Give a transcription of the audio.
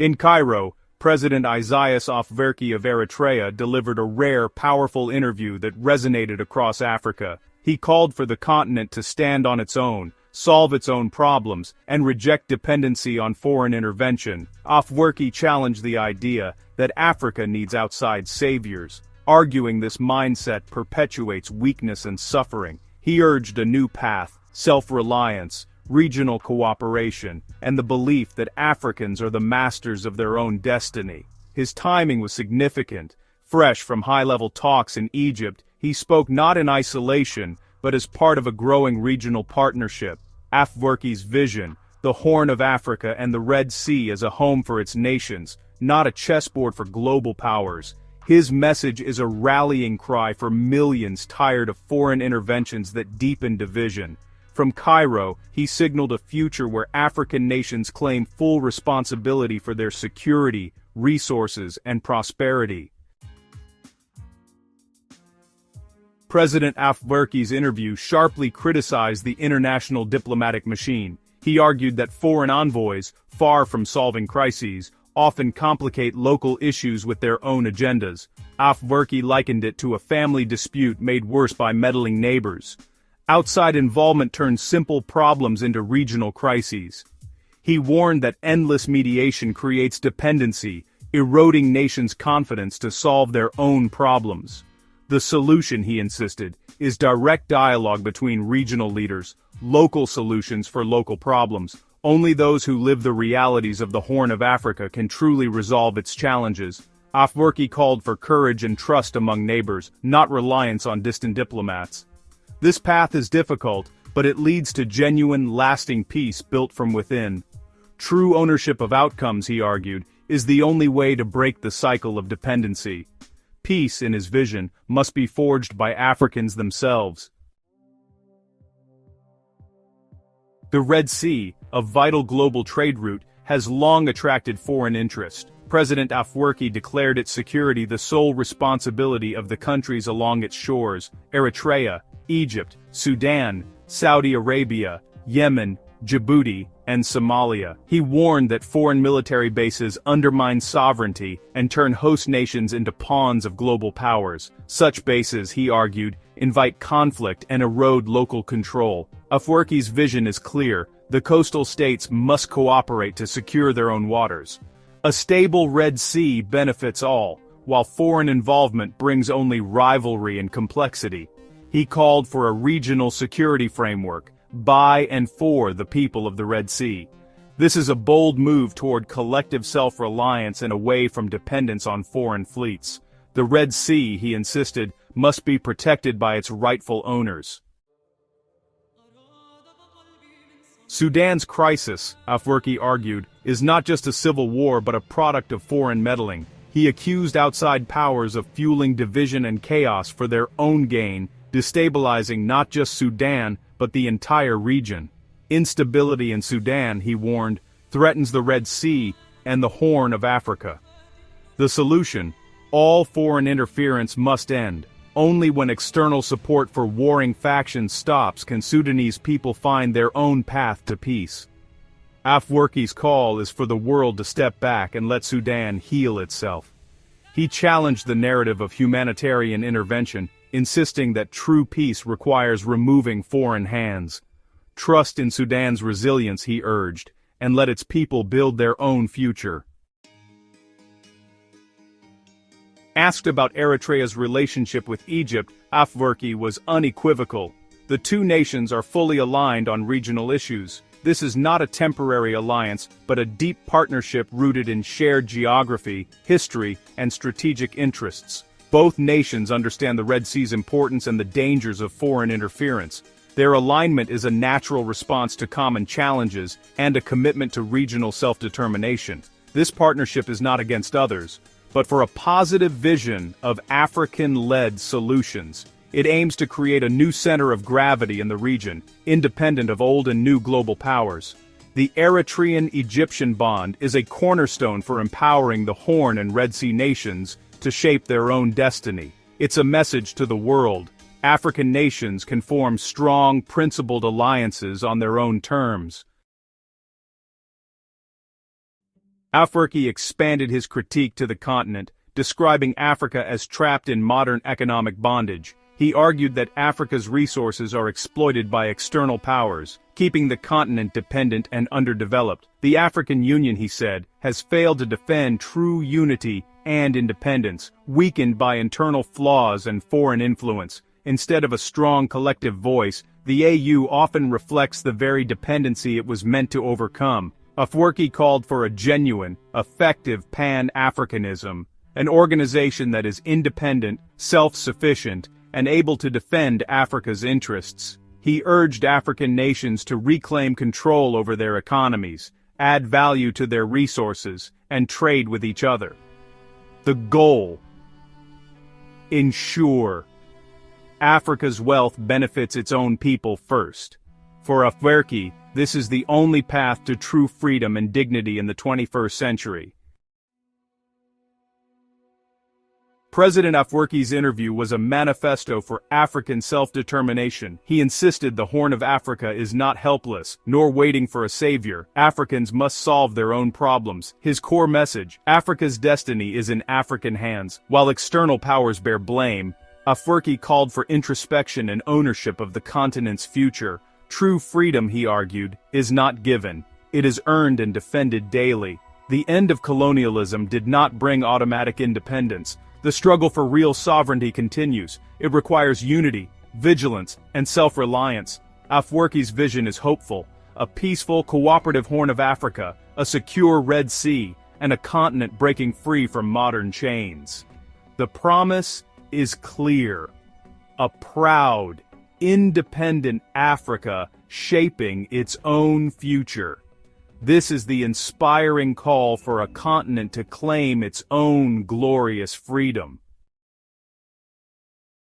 In Cairo, President Isaias Afwerki of Eritrea delivered a rare, powerful interview that resonated across Africa. He called for the continent to stand on its own, solve its own problems, and reject dependency on foreign intervention. Afwerki challenged the idea that Africa needs outside saviors, arguing this mindset perpetuates weakness and suffering. He urged a new path, self-reliance, regional cooperation, and the belief that Africans are the masters of their own destiny. His timing was significant. Fresh from high-level talks in Egypt, he spoke not in isolation, but as part of a growing regional partnership. Afwerki's vision, the Horn of Africa and the Red Sea as a home for its nations, not a chessboard for global powers. His message is a rallying cry for millions tired of foreign interventions that deepen division. From Cairo, he signaled a future where African nations claim full responsibility for their security, resources, and prosperity. President Afwerki's interview sharply criticized the international diplomatic machine. He argued that foreign envoys, far from solving crises, often complicate local issues with their own agendas. Afwerki likened it to a family dispute made worse by meddling neighbors. Outside involvement turns simple problems into regional crises. He warned that endless mediation creates dependency, eroding nations' confidence to solve their own problems. The solution, he insisted, is direct dialogue between regional leaders, local solutions for local problems. Only those who live the realities of the Horn of Africa can truly resolve its challenges. Afwerki called for courage and trust among neighbors, not reliance on distant diplomats. This path is difficult, but it leads to genuine, lasting peace built from within. True ownership of outcomes, he argued, is the only way to break the cycle of dependency. Peace, in his vision, must be forged by Africans themselves. The Red Sea, a vital global trade route, has long attracted foreign interest. President Afwerki declared its security the sole responsibility of the countries along its shores: Eritrea, Egypt, Sudan, Saudi Arabia, Yemen, Djibouti, and Somalia. He warned that foreign military bases undermine sovereignty and turn host nations into pawns of global powers. Such bases, he argued, invite conflict and erode local control. Afwerki's vision is clear: the coastal states must cooperate to secure their own waters. A stable Red Sea benefits all, while foreign involvement brings only rivalry and complexity. He called for a regional security framework, by and for the people of the Red Sea. This is a bold move toward collective self-reliance and away from dependence on foreign fleets. The Red Sea, he insisted, must be protected by its rightful owners. Sudan's crisis, Afwerki argued, is not just a civil war but a product of foreign meddling. He accused outside powers of fueling division and chaos for their own gain, destabilizing not just Sudan, but the entire region. Instability in Sudan, he warned, threatens the Red Sea and the Horn of Africa. The solution: all foreign interference must end. Only when external support for warring factions stops can Sudanese people find their own path to peace. Afwerki's call is for the world to step back and let Sudan heal itself. He challenged the narrative of humanitarian intervention, insisting that true peace requires removing foreign hands. Trust in Sudan's resilience, he urged, and let its people build their own future. Asked about Eritrea's relationship with Egypt, Afwerki was unequivocal. The two nations are fully aligned on regional issues. This is not a temporary alliance, but a deep partnership rooted in shared geography, history, and strategic interests. Both nations understand the Red Sea's importance and the dangers of foreign interference. Their alignment is a natural response to common challenges and a commitment to regional self-determination. This partnership is not against others, but for a positive vision of African-led solutions. It aims to create a new center of gravity in the region, independent of old and new global powers. The Eritrean Egyptian bond is a cornerstone for empowering the Horn and Red Sea nations to shape their own destiny. It's a message to the world: African nations can form strong, principled alliances on their own terms. Afwerki expanded his critique to the continent, describing Africa as trapped in modern economic bondage. He argued that Africa's resources are exploited by external powers, keeping the continent dependent and underdeveloped. The African Union, he said, has failed to defend true unity and independence, weakened by internal flaws and foreign influence. Instead of a strong collective voice, the AU often reflects the very dependency it was meant to overcome. Afwerki called for a genuine, effective Pan-Africanism, an organization that is independent, self-sufficient, and able to defend Africa's interests. He urged African nations to reclaim control over their economies, add value to their resources, and trade with each other. The goal: ensure Africa's wealth benefits its own people first. For Afwerki, this is the only path to true freedom and dignity in the 21st century. President Afwerki's interview was a manifesto for African self-determination. He insisted the Horn of Africa is not helpless, nor waiting for a savior. Africans must solve their own problems. His core message: Africa's destiny is in African hands. While external powers bear blame, Afwerki called for introspection and ownership of the continent's future. True freedom, he argued, is not given. It is earned and defended daily. The end of colonialism did not bring automatic independence. The struggle for real sovereignty continues. It requires unity, vigilance, and self-reliance. Afwerki's vision is hopeful: a peaceful, cooperative Horn of Africa, a secure Red Sea, and a continent breaking free from modern chains. The promise is clear: a proud, independent Africa shaping its own future. This is the inspiring call for a continent to claim its own glorious freedom.